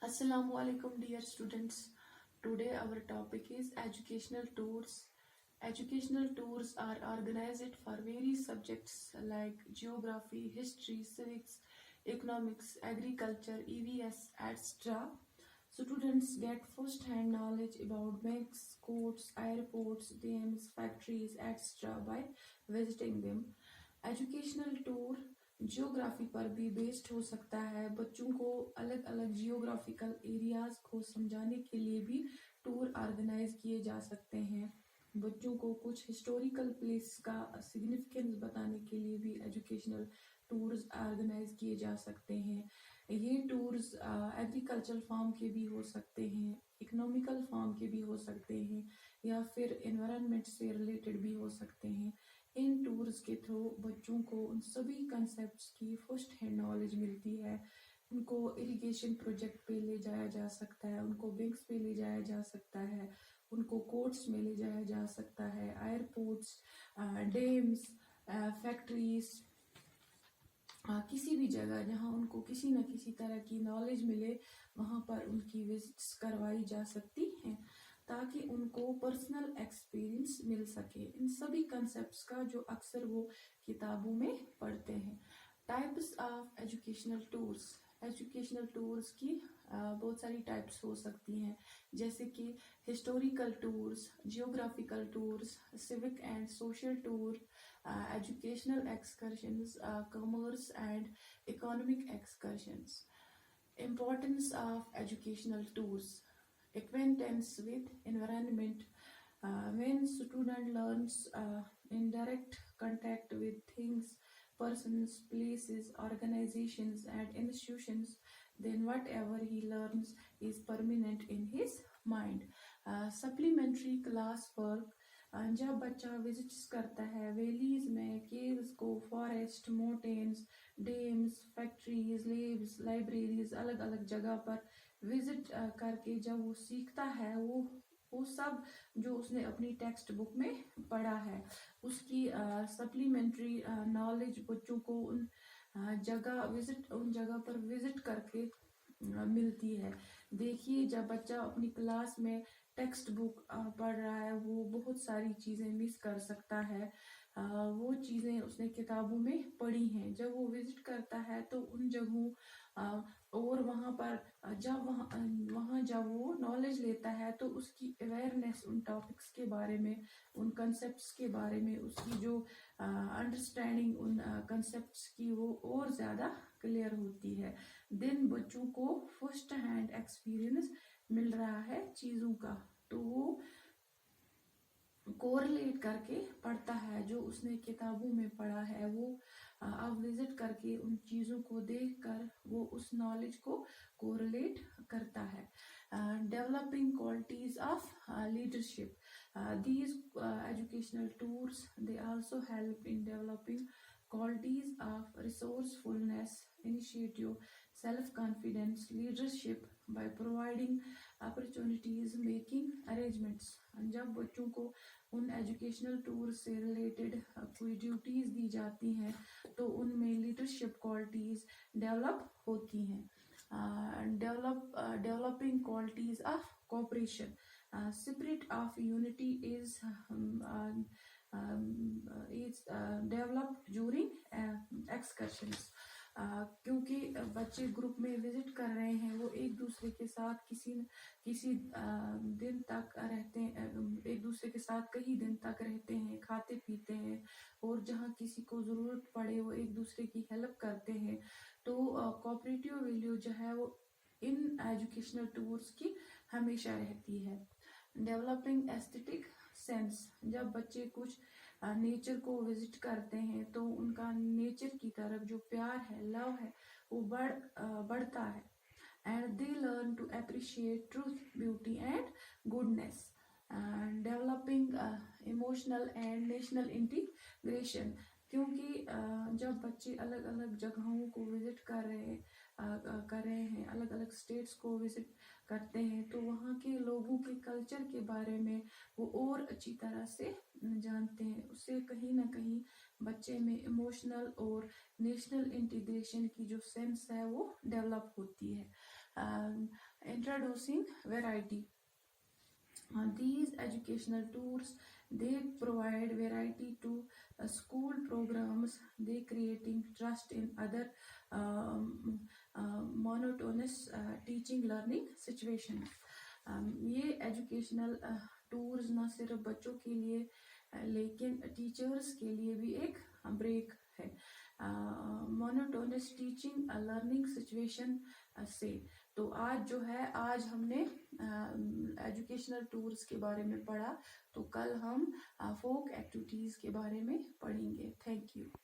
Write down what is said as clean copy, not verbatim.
Assalamu alaikum dear students. Today our topic is educational tours. Educational tours are organized for various subjects like geography, history, civics, economics, agriculture, EVS, etc. Students get first-hand knowledge about banks, courts, airports, dams, factories, etc. by visiting them. Educational tour geography पर भी based हो सकता है। बच्चों को अलग अलग geographical areas को समझाने के लिए भी टूर ऑर्गेनाइज किए जा सकते हैं। बच्चों को कुछ हिस्टोरिकल प्लेस का सिग्निफिकेंस बताने के लिए भी एजुकेशनल टूर्स ऑर्गेनाइज किए जा सकते हैं। ये टूर्स एग्रीकल्चरल फार्म के भी हो सकते हैं, इकोनॉमिकल फार्म के भी हो सकते हैं, या फिर एनवायरनमेंट से रिलेटेड भी हो सकते हैं। इन टूर्स के थ्रू बच्चों को उन सभी कंसेप्ट्स की फर्स्ट हैंड नॉलेज मिलती है। उनको इरिगेशन प्रोजेक्ट पे ले जाया जा सकता है, उनको बैंक्स पे ले जाया जा सकता है, उनको कोर्ट्स में ले जाया जा सकता है, एयरपोर्ट्स, डैम्स, फैक्ट्रीज, किसी भी जगह जहां उनको किसी न किसी तरह की नॉलेज मिले वहां पर उनकी विजिट्स करवाई जा सकती हैं ताकि उनको पर्सनल एक्सपीरियंस मिल सके इन सभी कंसेप्ट्स का जो अक्सर वो किताबों में पढ़ते हैं। Types of educational tours. Educational tours की बहुत सारी टाइप्स हो सकती हैं, जैसे कि historical tours, geographical tours, civic and social tour, educational excursions, commerce and economic excursions. Importance of educational tours. Acquaintance with environment. When student learns in direct contact with things, persons, places, organizations and institutions, then whatever he learns is permanent in his mind. Supplementary class work. जब बच्चा visits करता है valleys में, caves को, forest, mountains, dams, factories, labs, libraries, अलग अलग जगह पर विजिट करके जब वो सीखता है, वो सब जो उसने अपनी टेक्स्ट बुक में पढ़ा है उसकी सप्लीमेंट्री नॉलेज बच्चों को उन जगह पर विजिट करके मिलती है। देखिए, जब बच्चा अपनी क्लास में टेक्स्ट बुक पढ़ रहा है वो बहुत सारी चीज़ें मिस कर सकता है। वो चीज़ें उसने किताबों में पढ़ी हैं। जब वो विजिट करता है तो उन जगहों और वहाँ पर जब वो नॉलेज लेता है तो उसकी अवेयरनेस उन टॉपिक्स के बारे में, उन कंसेप्ट्स के बारे में, उसकी जो अंडरस्टैंडिंग उन कंसेप्ट्स की वो और ज़्यादा क्लियर होती है। दिन बच्चों को फर्स्ट हैंड एक्सपीरियंस मिल रहा है चीज़ों का, तो वो कोरिलेट करके पढ़ता है जो उसने किताबों में पढ़ा है। वो अब विजिट करके उन चीज़ों को देखकर वो उस नॉलेज को कोरिलेट करता है। Developing qualities of leadership. These educational tours, they also help in developing qualities of resourcefulness, initiative, self-confidence, leadership by providing opportunities, making arrangements. जब बच्चों को उन एजुकेशनल टूर से रिलेटेड कोई ड्यूटीज दी जाती हैं तो उनमें लीडरशिप क्वालिटीज डेवलप होती हैं। Developing qualities of cooperation. Spirit of unity is developed during excursions. क्योंकि बच्चे ग्रुप में विजिट कर रहे हैं, वो एक दूसरे के साथ किसी दिन तक रहते हैं, एक दूसरे के साथ कई दिन तक रहते हैं, खाते पीते हैं, और जहाँ किसी को ज़रूरत पड़े वो एक दूसरे की हेल्प करते हैं। तो कोऑपरेटिव वैल्यू जो है वो इन एजुकेशनल टूर्स की हमेशा रहती है। Developing aesthetic sense. जब बच्चे कुछ नेचर को विजिट करते हैं तो उनका नेचर की तरफ जो प्यार है, लव है, वो बढ़ता है। And they learn to appreciate truth, beauty and goodness. Developing emotional and national integration. क्योंकि जब बच्चे अलग अलग जगहों को विजिट कर रहे हैं, अलग अलग स्टेट्स को विजिट करते हैं, तो वहाँ के लोगों के कल्चर के बारे में वो और अच्छी तरह से जानते हैं। उससे कहीं ना कहीं बच्चे में इमोशनल और नेशनल इंटीग्रेशन की जो सेंस है वो डेवलप होती है। introducing variety. These educational tours, they provide variety to school programs. They creating trust in other monotonous teaching learning situations. ये एजुकेशनल टूर्स ना सिर्फ बच्चों के लिए लेकिन टीचर्स के लिए भी एक ब्रेक है मोनोटोनस टीचिंग लर्निंग सिचुएशन से। तो आज जो है आज हमने एजुकेशनल टूर्स के बारे में पढ़ा, तो कल हम फोक एक्टिविटीज़ के बारे में पढ़ेंगे। Thank you.